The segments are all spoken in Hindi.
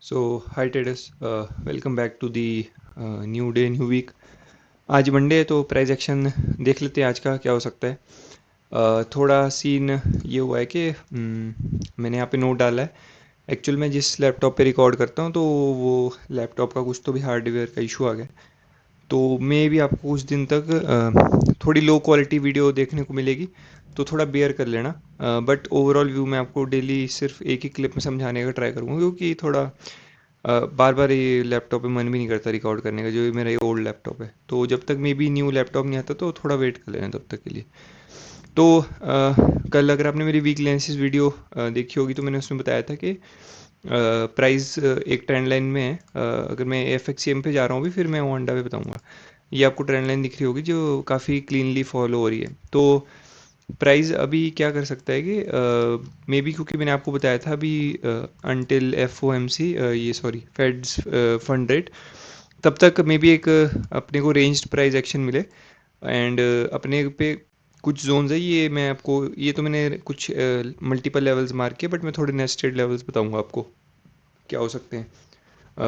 So hi traders, welcome back to the new day new week. आज मंडे है तो प्राइस एक्शन देख लेते हैं आज का क्या हो सकता है। थोड़ा सीन ये हुआ है कि मैंने यहाँ पे नोट डाला है। एक्चुअल में जिस लैपटॉप पे रिकॉर्ड करता हूँ तो वो लैपटॉप का कुछ तो भी हार्डवेयर का इशू आ गया। तो मे भी आपको कुछ दिन तक थोड़ी लो क्वालिटी वीडियो देखने को मिलेगी, तो थोड़ा बेयर कर लेना। बट ओवरऑल व्यू मैं आपको डेली सिर्फ एक ही क्लिप में समझाने का ट्राई करूँगा, क्योंकि थोड़ा बार बार ये लैपटॉप पे मन भी नहीं करता रिकॉर्ड करने का, जो ये मेरा ये ओल्ड लैपटॉप है। तो जब तक मे बी न्यू लैपटॉप नहीं आता तो थोड़ा वेट कर लेना तब तक के लिए। तो कल अगर आपने मेरी वीक एनालिसिस वीडियो देखी होगी तो मैंने उसमें बताया था कि प्राइस एक ट्रेंड लाइन में है। अगर मैं एफ एक्स सी एम पे जा रहा हूँ भी, फिर मैं ओंडा पे बताऊंगा। ये आपको ट्रेंड लाइन दिख रही होगी जो काफ़ी क्लीनली फॉलो हो रही है। तो प्राइस अभी क्या कर सकता है कि मे बी, क्योंकि मैंने आपको बताया था अभी until F O M C ये सॉरी फेड्स फंड रेट, तब तक मे बी एक अपने को रेंज्ड प्राइस एक्शन मिले। एंड अपने पे कुछ जोन्स है, ये मैं आपको, ये तो मैंने कुछ मल्टीपल लेवल्स मार्क किए, बट मैं थोड़े नेस्टेड लेवल्स बताऊंगा आपको क्या हो सकते हैं।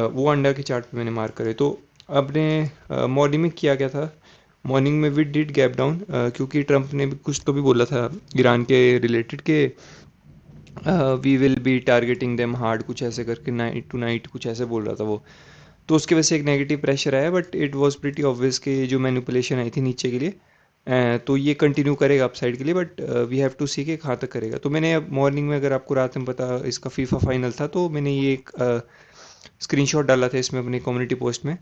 वो अंडा के चार्ट पे मैंने मार्क करे। तो अपने मॉर्निंग में किया क्या था। मॉर्निंग में वी डिड गैप डाउन, क्योंकि ट्रम्प ने भी कुछ तो भी बोला था ईरान के रिलेटेड के we will be targeting them hard, कुछ ऐसे करके नाइट टू नाइट कुछ ऐसे बोल रहा था वो। तो उसकी वजह से एक नेगेटिव प्रेशर आया, but it was pretty obvious कि जो मैनिपुलेशन आई थी नीचे के लिए, तो ये कंटिन्यू करेगा अपसाइड के लिए। बट वी हैव टू सी कि कहाँ तक करेगा। तो मैंने अब मॉर्निंग में, अगर आपको रात में पता इसका फीफा फाइनल था, तो मैंने ये एक स्क्रीनशॉट डाला था इसमें अपनी कम्युनिटी पोस्ट में,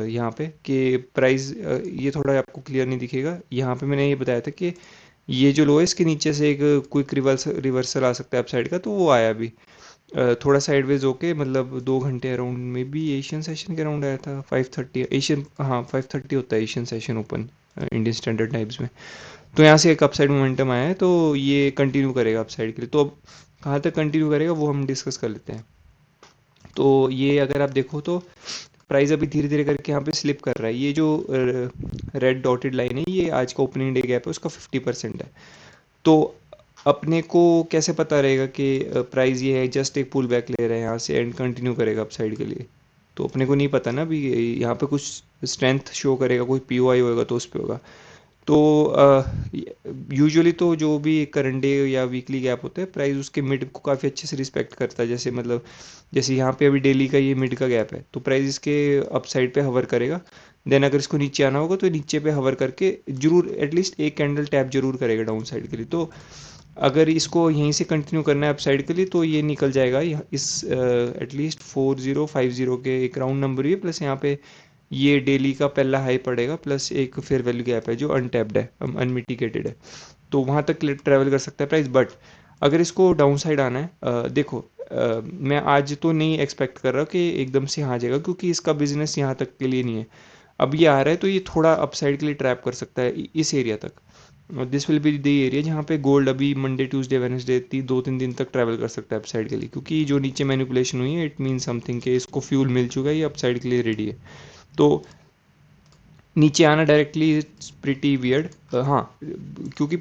यहाँ पे कि प्राइस ये थोड़ा आपको क्लियर नहीं दिखेगा। यहाँ पे मैंने ये बताया था कि ये जो लो है इसके नीचे से एक क्विक रिवर्सल आ सकता है अपसाइड का, तो वो आया भी थोड़ा साइडवेज होके, मतलब 2 घंटे अराउंड में भी एशियन सेशन के अराउंड आया था 5:30 एशियन, हाँ 5:30 होता है Asian session open Indian standard times में। तो यहाँ से एक अपसाइड मोमेंटम आया है, तो ये कंटिन्यू करेगा अपसाइड के लिए। तो अब कहाँ तक कंटिन्यू करेगा वो हम डिस्कस कर लेते हैं। तो ये अगर आप देखो तो प्राइस अभी धीरे धीरे करके यहाँ पे स्लिप कर रहा है। ये जो रेड डॉटेड लाइन है, ये आज का ओपनिंग डे गैप है, उसका 50% है। तो अपने को कैसे पता रहेगा कि प्राइस ये है जस्ट एक पुल बैक ले रहा है यहाँ से एंड कंटिन्यू करेगा अपसाइड के लिए। तो अपने को नहीं पता ना अभी, यहाँ पे कुछ स्ट्रेंथ शो करेगा, कोई पी ओ आई होगा तो उस पर होगा। तो यूजुअली तो जो भी करंट डे या वीकली गैप होता है, प्राइस उसके मिड को काफ़ी अच्छे से रिस्पेक्ट करता है। जैसे मतलब जैसे यहाँ पे अभी डेली का ये मिड का गैप है, तो प्राइस इसके अपसाइड पे हवर करेगा। देन अगर इसको नीचे आना होगा तो नीचे पे हवर करके जरूर एटलीस्ट एक कैंडल टैप जरूर करेगा डाउन साइड के लिए। तो अगर इसको यहीं से कंटिन्यू करना है अपसाइड के लिए, तो ये निकल जाएगा इस एटलीस्ट 4050 के एक राउंड नंबर ही है, प्लस यहाँ पे ये डेली का पहला हाई पड़ेगा, प्लस एक फेयर वैल्यू गैप है जो अनटैप्ड है, अनमिटिगेटेड है। तो वहाँ तक ट्रैवल कर सकता है प्राइस। बट अगर इसको डाउन साइड आना है, देखो मैं आज तो नहीं एक्सपेक्ट कर रहा कि एकदम से यहाँ आ जाएगा, क्योंकि इसका बिजनेस यहाँ तक के लिए नहीं है। अब ये आ रहा है तो ये थोड़ा अपसाइड के लिए ट्रैप कर सकता है इस एरिया तक। This will be the area जहाँ पे गोल्ड अभी मंडे ट्यूसडे वेडनेसडे 2-3 दिन तक ट्रैवल कर सकता है अपसाइड के लिए, क्योंकि जो नीचे मैनिपुलेशन हुई है इट मीन समथिंग कि इसको फ्यूल मिल चुका है, ये अपसाइड के लिए रेडी है। तो नीचे आना डायरेक्टली इट्स प्रिटी वियर्ड। हाँ, क्योंकि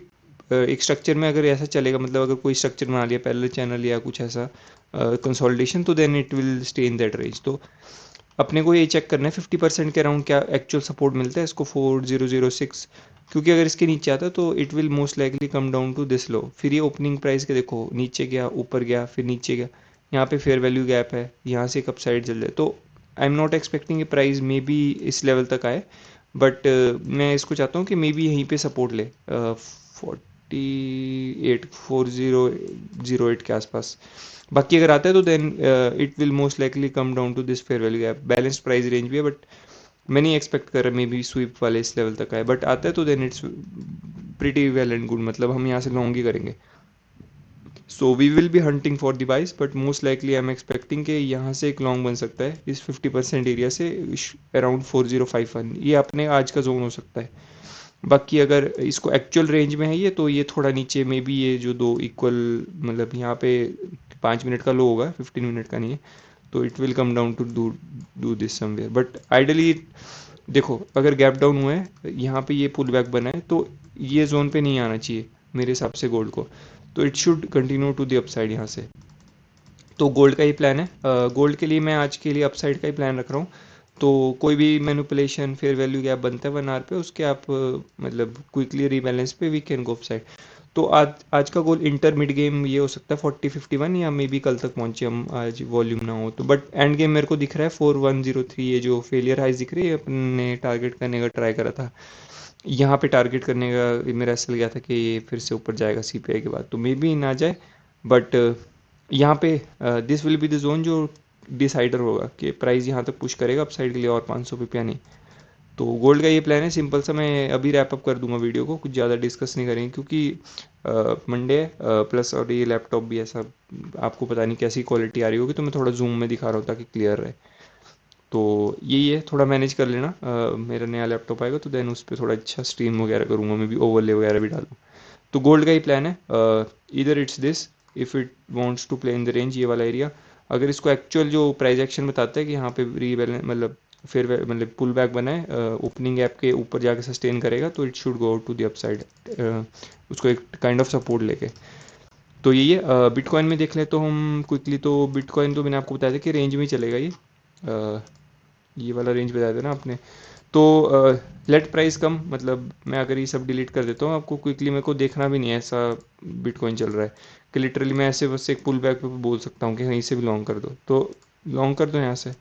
एक स्ट्रक्चर में अगर ऐसा चलेगा, मतलब अगर कोई स्ट्रक्चर बना लिया पैरेलल चैनल या कुछ ऐसा कंसोलिडेशन, तो then it will stay in that range. तो अपने को ये चेक करना है 50% के अराउंड क्या एक्चुअल सपोर्ट मिलता है इसको 4006। क्योंकि अगर इसके नीचे आता तो it will most likely come down to this low. फिर ये ओपनिंग प्राइस के देखो, नीचे गया, ऊपर गया, फिर नीचे गया, यहाँ पे फेयर वैल्यू गैप है, यहाँ से एक अपसाइड चल जाए। तो I am not expecting price may be इस लेवल तक आए, बट मैं इसको चाहता हूँ कि मे बी यहीं पे सपोर्ट ले 4008 के आसपास। बाकी अगर आता है तो then it will most likely come down to this fair value gap. Balanced price range भी है, बट मैं नहीं एक्सपेक्ट कर रहा मे बी स्वीप वाले इस लेवल तक आए। बट आता है तो then it's pretty well and good, मतलब हम यहाँ से लॉन्ग ही करेंगे। So we will be hunting for the buys, but most likely I am expecting कि यहाँ से एक लॉन्ग बन सकता है इस 50% एरिया से अराउंड 4051। ये अपने आज का जोन हो सकता है। बाकी अगर इसको एक्चुअल रेंज में है ये, तो ये थोड़ा नीचे में भी, ये जो दो इक्वल, मतलब यहाँ पे 5 मिनट का लो होगा, 15 मिनट का नहीं है। तो it will come down to do this somewhere. But ideally देखो, अगर गैप डाउन हुआ है यहाँ पे, ये पुल बैक बना है, तो ये जोन पे नहीं आना चाहिए मेरे हिसाब से गोल्ड को। तो it should continue to the upside यहाँ से। तो गोल्ड का ही प्लान है। गोल्ड के लिए मैं आज के लिए अपसाइड का ही प्लान रख रहा हूँ। तो कोई भी मैनिपुलेशन फेयर वैल्यू गैप बनता है 1 आवर पे, उसके आप मतलब क्विकली रीबैलेंस पे वी कैन गो अपसाइड। तो आज आज का गोल इंटर मिड गेम ये हो सकता है 40-51, या मे बी कल तक पहुंचे हम, आज वॉल्यूम ना हो तो। बट एंड गेम मेरे को दिख रहा है 4103, ये जो फेलियर हाइज दिख रही है अपने टारगेट करने का ट्राई करा था, यहाँ पे टारगेट करने का मेरा ऐसा लग गया था कि ये फिर से ऊपर जाएगा सीपीआई के बाद, तो मे बी ना जाए। बट यहाँ पे this will be the zone जो डिसाइडर होगा कि प्राइस यहाँ तक पुश करेगा अपसाइड के लिए और 500 रुपया नहीं। तो गोल्ड का ये प्लान है सिंपल सा। मैं अभी रैप अप कर दूंगा वीडियो को, कुछ ज़्यादा डिस्कस नहीं करेंगे क्योंकि मंडे है, प्लस और ये लैपटॉप भी ऐसा आपको पता नहीं कैसी क्वालिटी आ रही होगी, तो मैं थोड़ा जूम में दिखा रहा हूँ ताकि क्लियर रहे। तो यही है, थोड़ा मैनेज कर लेना। मेरा नया लैपटॉप आएगा तो देन उस पर थोड़ा अच्छा स्ट्रीम वगैरह करूँगा, मैं भी ओवरले वगैरह भी डालूँ। तो गोल्ड का ही प्लान है, इधर it's this, if it wants to play in the range, ये वाला एरिया। अगर इसको एक्चुअल जो प्राइस एक्शन बताता है कि यहाँ पे रीबैलेंस मतलब फिर मतलब पुल बैक बना है, ओपनिंग गैप के ऊपर जाके सस्टेन करेगा, तो it should go to the upside, उसको एक काइंड ऑफ सपोर्ट लेके। तो यही है। बिटकॉइन में देख ले तो हम क्विकली, तो बिटकॉइन तो मैंने आपको बताया था कि रेंज में ही चलेगा ये वाला रेंज बताया था ना आपने। तो लेट प्राइस कम, मतलब मैं अगर ये सब डिलीट कर देता हूँ आपको क्विकली, मेरे को देखना भी नहीं है ऐसा बिटकॉइन चल रहा है कि लिटरली मैं ऐसे बस एक पुल बैक पे बोल सकता हूँ कि कहीं से भी लॉन्ग कर दो, तो लॉन्ग कर दो यहाँ से,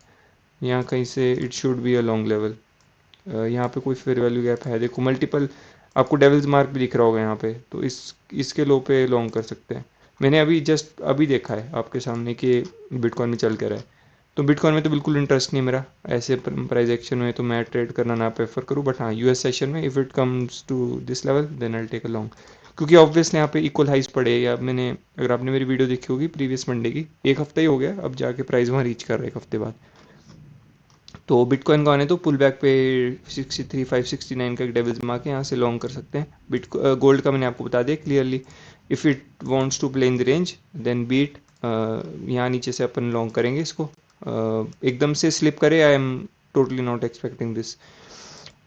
यहाँ कहीं से it should be a long level. यहाँ पे कोई फेयर वैल्यू गैप है, देखो मल्टीपल, आपको डेविल्स मार्क भी दिख रहा होगा यहाँ पे, तो इसके लो पे लॉन्ग कर सकते हैं। मैंने अभी जस्ट अभी देखा है आपके सामने कि बिटकॉइन में चल कर रहा है। तो बिटकॉइन में तो बिल्कुल इंटरेस्ट नहीं मेरा, ऐसे प्राइस एक्शन में तो मैं ट्रेड करना ना प्रेफर करूँ। बट हाँ, यूएस सेशन में if it comes to this level then I take a long, क्योंकि ऑब्वियसली यहाँ पे इक्वल हाइस पड़े, या मैंने, अगर आपने मेरी वीडियो देखी होगी प्रीवियस मंडे की, एक हफ्ता ही हो गया अब जाके प्राइस वहाँ रीच कर रहा है एक हफ्ते बाद। तो बिटकॉइन का आने तो पुल बैक पे 63,569 का एक डेविल्स मार्क है, यहाँ से लॉन्ग कर सकते हैं। गोल्ड का मैंने आपको बता दिया clearly, if it wants to play in the range then beat, यहाँ नीचे से अपन लॉन्ग करेंगे इसको। एकदम से स्लिप करे, I am totally not expecting this.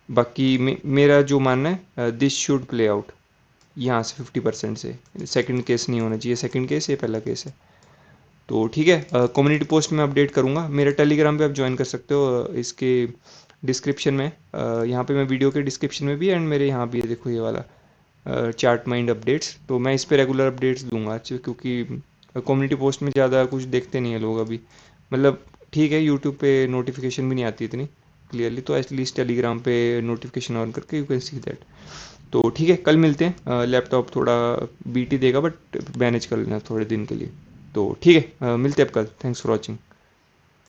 बाकी मेरा जो मानना है, दिस शुड प्ले आउट यहाँ से 50% से, सेकंड केस नहीं होना चाहिए, सेकंड केस ये पहला केस है। तो ठीक है, कम्युनिटी पोस्ट में अपडेट करूँगा। मेरे टेलीग्राम पे आप ज्वाइन कर सकते हो, इसके डिस्क्रिप्शन में, यहाँ पे मैं वीडियो के डिस्क्रिप्शन में भी, एंड मेरे यहाँ भी है देखो ये वाला चार्ट माइंड अपडेट्स, तो मैं इस पे रेगुलर अपडेट्स दूंगा अच्छे, क्योंकि कम्युनिटी पोस्ट में ज़्यादा कुछ देखते नहीं है लोग अभी, मतलब ठीक है यूट्यूब पे नोटिफिकेशन भी नहीं आती इतनी क्लियरली, तो एटलीस्ट टेलीग्राम पे नोटिफिकेशन ऑन करके यू कैन सी दैट। तो ठीक है, कल मिलते हैं। लैपटॉप थोड़ा बीटी देगा बट मैनेज कर लेना थोड़े दिन के लिए। तो ठीक है, मिलते हैं अब कल। Thanks for watching.